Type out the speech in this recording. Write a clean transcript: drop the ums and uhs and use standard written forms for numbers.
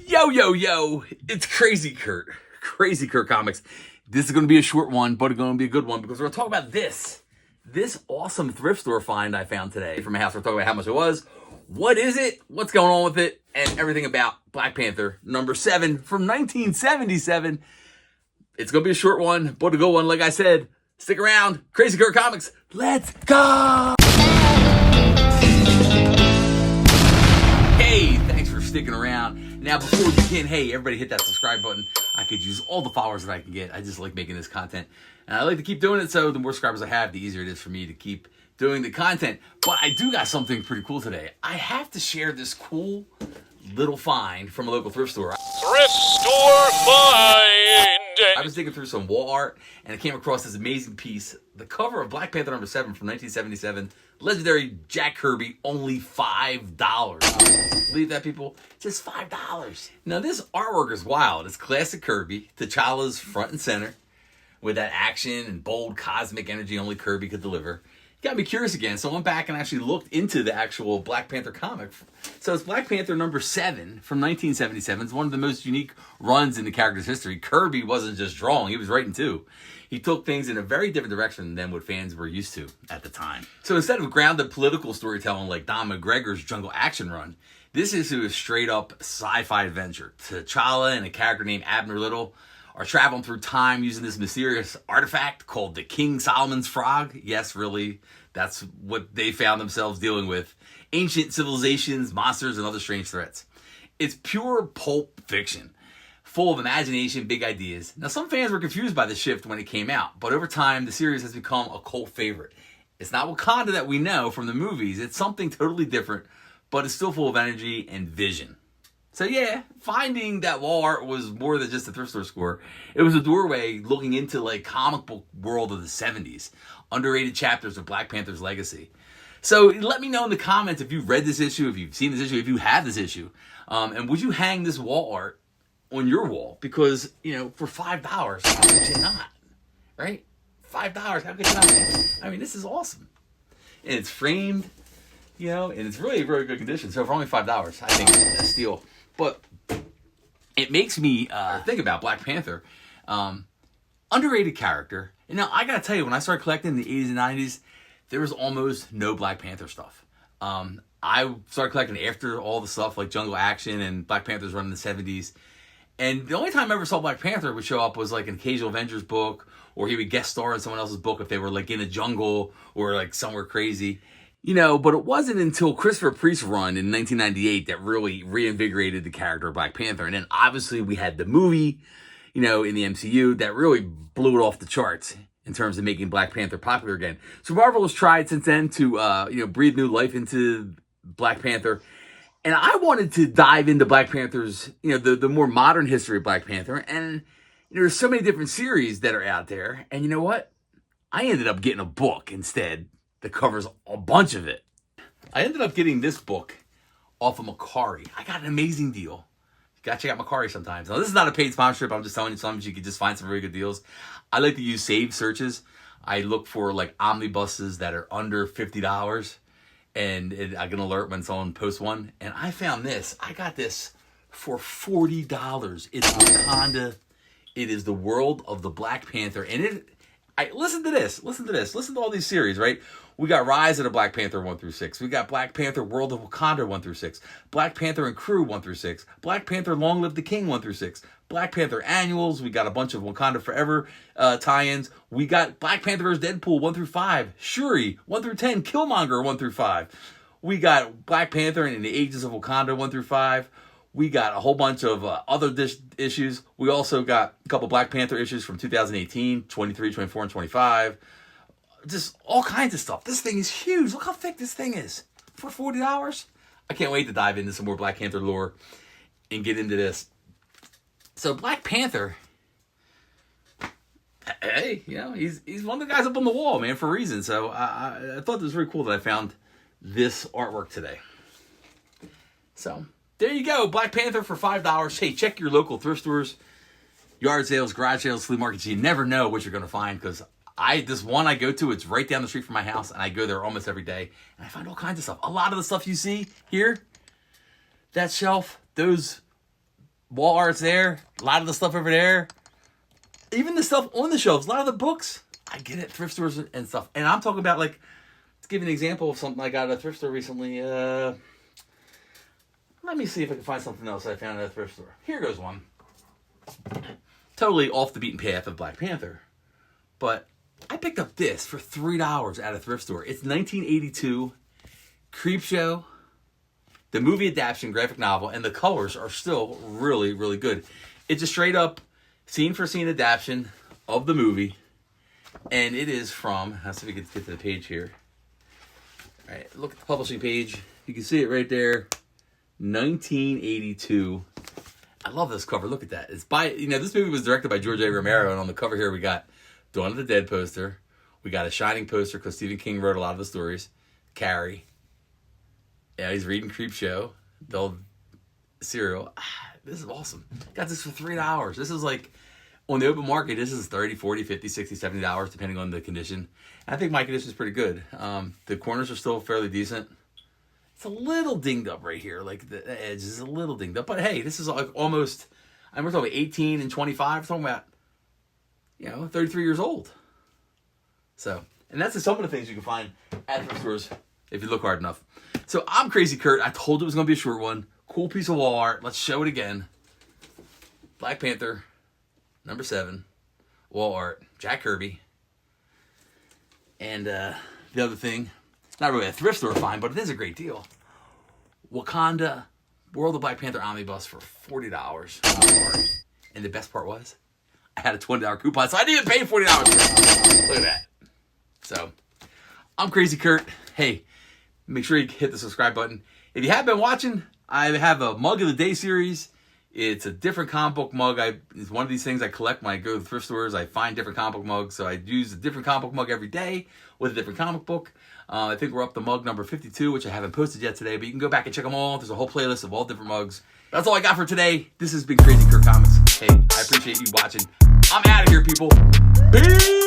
Yo, yo, yo, it's Crazy Kurt. Crazy Kurt Comics. This is going to be a short one, but it's going to be a good one because we're going to talk about this awesome thrift store find I found today from my house. We're talking about how much it was, what is it, what's going on with it, and everything about Black Panther number 7 from 1977. It's going to be a short one, but a good one. Like I said, stick around. Crazy Kurt Comics. Let's go. Hey, thanks for sticking around. Now, before you begin, hey, everybody hit that subscribe button. I could use all the followers that I can get. I just like making this content. And I like to keep doing it, so the more subscribers I have, the easier it is for me to keep doing the content. But I do got something pretty cool today. I have to share this cool little find from a local thrift store. Thrift Store Find! I was digging through some wall art, and I came across this amazing piece. The cover of Black Panther number 7 from 1977. Legendary Jack Kirby, only $5. Believe that, people? Just $5. Now, this artwork is wild. It's classic Kirby. T'Challa's front and center with that action and bold cosmic energy only Kirby could deliver. Got me curious again, so I went back and actually looked into the actual Black Panther comic. So it's Black Panther number 7 from 1977. It's one of the most unique runs in the character's history. Kirby wasn't just drawing, he was writing too. He took things in a very different direction than what fans were used to at the time. So instead of grounded political storytelling like Don McGregor's Jungle Action run, this issue is straight up sci-fi adventure. T'Challa and a character named Abner Little are traveling through time using this mysterious artifact called the King Solomon's Frog. Yes, really, that's what they found themselves dealing with. Ancient civilizations, monsters, and other strange threats. It's pure pulp fiction, full of imagination, big ideas. Now, some fans were confused by the shift when it came out, but over time, the series has become a cult favorite. It's not Wakanda that we know from the movies. It's something totally different, but it's still full of energy and vision. So yeah, finding that wall art was more than just a thrift store score. It was a doorway looking into like comic book world of the 70s. Underrated chapters of Black Panther's legacy. So let me know in the comments if you've read this issue, if you've seen this issue, if you have this issue. And would you hang this wall art on your wall? Because, you know, for $5, how could you not? Right? $5, how could you not? I mean, this is awesome. And it's framed, you know, and it's really very good condition. So for only $5, I think it's a steal. But it makes me think about Black Panther. Underrated character. And now, I got to tell you, when I started collecting in the 80s and 90s, there was almost no Black Panther stuff. I started collecting after all the stuff like Jungle Action and Black Panther's run in the 70s. And the only time I ever saw Black Panther would show up was like an occasional Avengers book, or he would guest star in someone else's book if they were like in a jungle or like somewhere crazy. You know, but it wasn't until Christopher Priest's run in 1998 that really reinvigorated the character of Black Panther. And then obviously we had the movie, you know, in the MCU that really blew it off the charts in terms of making Black Panther popular again. So Marvel has tried since then to, breathe new life into Black Panther. And I wanted to dive into Black Panther's, the more modern history of Black Panther. And there's so many different series that are out there. And you know what? I ended up getting a book instead that covers a bunch of it. I ended up getting this book off of Macari. I got an amazing deal. You gotta check out Macari sometimes. Now, this is not a paid sponsorship. I'm just telling you, sometimes you can just find some very good deals. I like to use saved searches. I look for like omnibuses that are under $50, and I get an alert when someone posts one. And I found this. I got this for $40. It's Wakanda. It is the world of the Black Panther, and listen to this. Listen to all these series, right? We got Rise of the Black Panther 1 through 6. We got Black Panther World of Wakanda 1 through 6. Black Panther and Crew 1 through 6. Black Panther Long Live the King 1 through 6. Black Panther Annuals. We got a bunch of Wakanda Forever tie-ins. We got Black Panther vs. Deadpool 1 through 5. Shuri 1 through 10. Killmonger 1 through 5. We got Black Panther and the Ages of Wakanda 1 through 5. We got a whole bunch of other issues. We also got a couple Black Panther issues from 2018, 23, 24, and 25. Just all kinds of stuff. This thing is huge. Look how thick this thing is. For $40. I can't wait to dive into some more Black Panther lore and get into this. So Black Panther, hey, he's one of the guys up on the wall, man, for a reason. So I thought it was really cool that I found this artwork today. So there you go, Black Panther for $5. Hey, check your local thrift stores, yard sales, garage sales, flea markets. You never know what you're going to find, because this one I go to, it's right down the street from my house, and I go there almost every day, and I find all kinds of stuff. A lot of the stuff you see here, that shelf, those wall art's there. A lot of the stuff over there. Even the stuff on the shelves. A lot of the books. I get it at thrift stores and stuff. And I'm talking about, like, let's give you an example of something I got at a thrift store recently. Let me see if I can find something else I found at a thrift store. Here goes one. Totally off the beaten path of Black Panther. But I picked up this for $3 at a thrift store. It's 1982 Creepshow, the movie adaptation graphic novel, and the colors are still really, really good. It's a straight up scene for scene adaptation of the movie. And it is from, let's see if we can get to the page here. All right, look at the publishing page. You can see it right there. 1982. I love this cover. Look at that. It's by, this movie was directed by George A. Romero, and on the cover here we got Dawn of the Dead poster. We got a Shining poster because Stephen King wrote a lot of the stories. Carrie. Yeah, he's reading Creepshow, the old serial. This is awesome. Got this for $3. This is like, on the open market, this is $30, $40, $50, $60, $70, depending on the condition. And I think my condition is pretty good. The corners are still fairly decent. It's a little dinged up right here. Like, the edge is a little dinged up. But, hey, this is like almost, we're talking about 18 and 25. We're talking about, 33 years old. So, and that's some of the things you can find at thrift stores if you look hard enough. So, I'm Crazy Kurt. I told you it was going to be a short one. Cool piece of wall art. Let's show it again. Black Panther, number 7. Wall art. Jack Kirby. And the other thing, not really a thrift store find, but it is a great deal. Wakanda World of Black Panther omnibus for $40. And the best part was, I had a $20 coupon, so I didn't even pay $40 for it. Look at that. So, I'm Crazy Kurt. Hey, make sure you hit the subscribe button. If you have been watching, I have a Mug of the Day series. It's a different comic book mug. It's one of these things I collect when I go to the thrift stores. I find different comic book mugs, so I use a different comic book mug every day with a different comic book. I think we're up to mug number 52, which I haven't posted yet today, but you can go back and check them all. There's a whole playlist of all different mugs. That's all I got for today. This has been Crazy Kurt Comics. Hey, I appreciate you watching. I'm out of here, people. Peace!